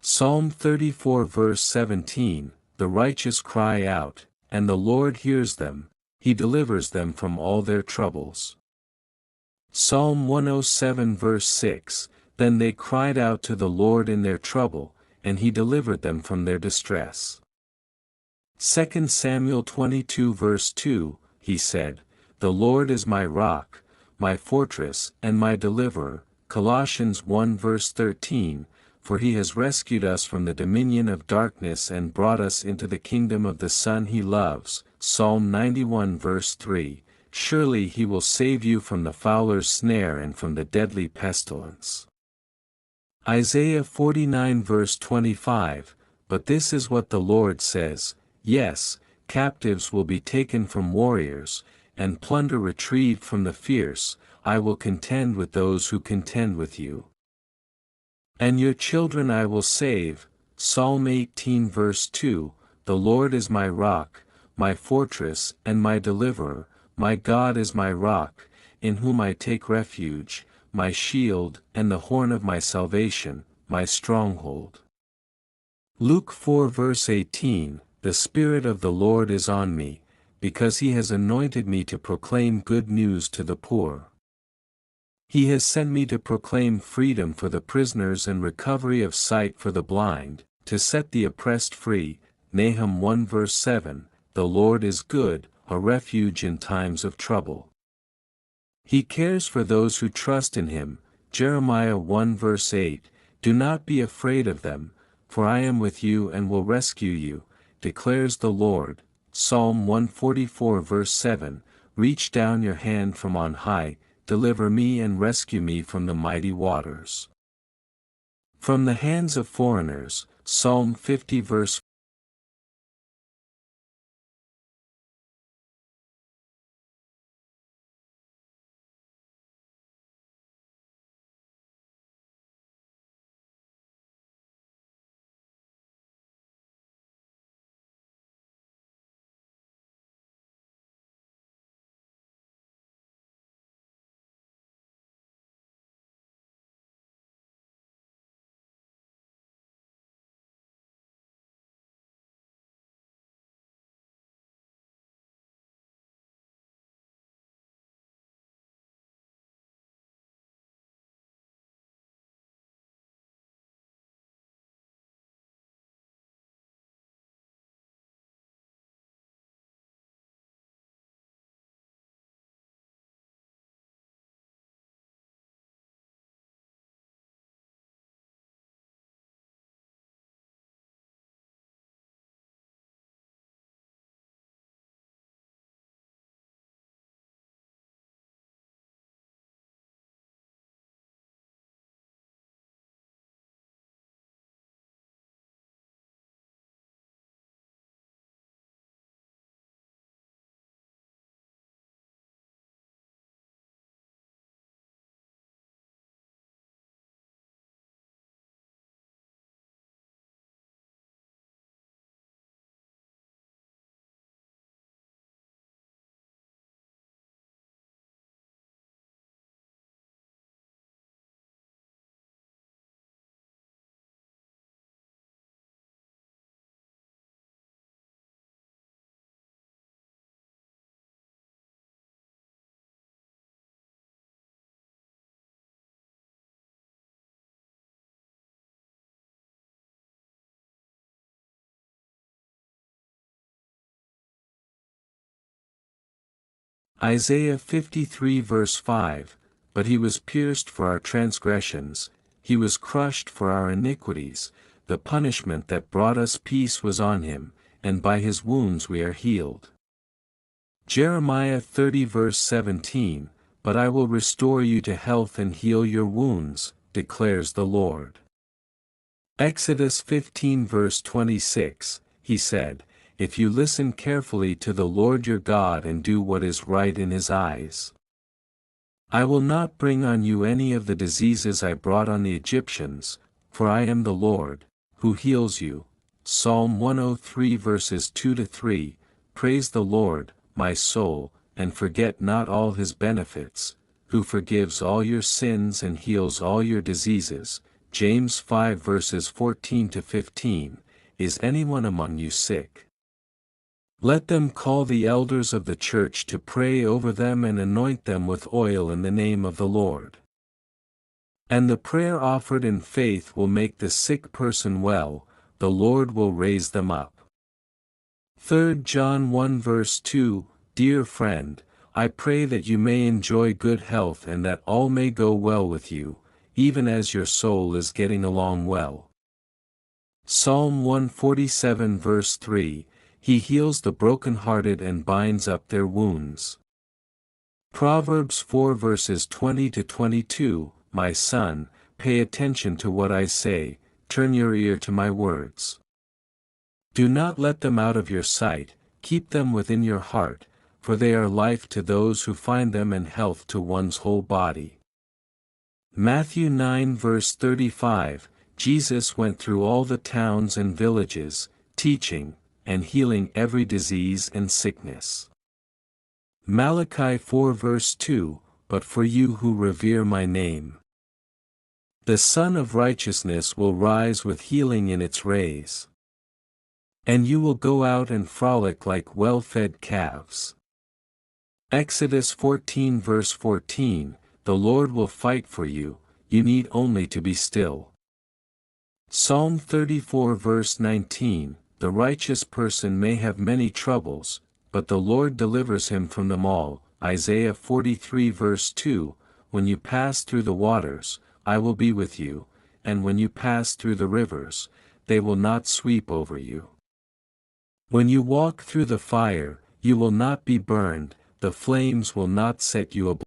Psalm 34 verse 17, the righteous cry out, and the Lord hears them, he delivers them from all their troubles. Psalm 107 verse 6, then they cried out to the Lord in their trouble, and he delivered them from their distress. 2 Samuel 22 verse 2, he said, the Lord is my rock, my fortress and my deliverer. Colossians 1 verse 13, for he has rescued us from the dominion of darkness and brought us into the kingdom of the Son he loves. Psalm 91 verse 3, surely he will save you from the fowler's snare and from the deadly pestilence. Isaiah 49 verse 25, but this is what the Lord says, yes, captives will be taken from warriors, and plunder retrieved from the fierce. I will contend with those who contend with you. And your children I will save. Psalm 18 verse 2, the Lord is my rock, my fortress and my deliverer, my God is my rock, in whom I take refuge, my shield and the horn of my salvation, my stronghold. Luke 4 verse 18, the Spirit of the Lord is on me, because he has anointed me to proclaim good news to the poor. He has sent me to proclaim freedom for the prisoners and recovery of sight for the blind, to set the oppressed free. Nahum 1 verse 7, the Lord is good, a refuge in times of trouble. He cares for those who trust in him. Jeremiah 1 verse 8, do not be afraid of them, for I am with you and will rescue you, declares the Lord. Psalm 144 verse 7, reach down your hand from on high, deliver me and rescue me from the mighty waters. From the hands of foreigners. Psalm 50 verse Isaiah 53 verse 5, but he was pierced for our transgressions, he was crushed for our iniquities, the punishment that brought us peace was on him, and by his wounds we are healed. Jeremiah 30 verse 17, but I will restore you to health and heal your wounds, declares the Lord. Exodus 15 verse 26, he said, if you listen carefully to the Lord your God and do what is right in his eyes, I will not bring on you any of the diseases I brought on the Egyptians, for I am the Lord, who heals you. Psalm 103 verses 2-3, praise the Lord, my soul, and forget not all his benefits, who forgives all your sins and heals all your diseases, James 5 verses 14 to 15, Is anyone among you sick? Let them call the elders of the church to pray over them and anoint them with oil in the name of the Lord. And the prayer offered in faith will make the sick person well, the Lord will raise them up. 3 John 1 verse 2, Dear friend, I pray that you may enjoy good health and that all may go well with you, even as your soul is getting along well. Psalm 147 verse 3, He heals the brokenhearted and binds up their wounds. Proverbs 4 verses 20 to 22, My son, pay attention to what I say, turn your ear to my words. Do not let them out of your sight, keep them within your heart, for they are life to those who find them and health to one's whole body. Matthew 9 verse 35, Jesus went through all the towns and villages, teaching, and healing every disease and sickness. Malachi 4 verse 2, But for you who revere my name, the Sun of Righteousness will rise with healing in its rays. And you will go out and frolic like well-fed calves. Exodus 14 verse 14, The Lord will fight for you, you need only to be still. Psalm 34 verse 19, The righteous person may have many troubles, but the Lord delivers him from them all. Isaiah 43 verse 2, When you pass through the waters, I will be with you, and when you pass through the rivers, they will not sweep over you. When you walk through the fire, you will not be burned, the flames will not set you ablaze.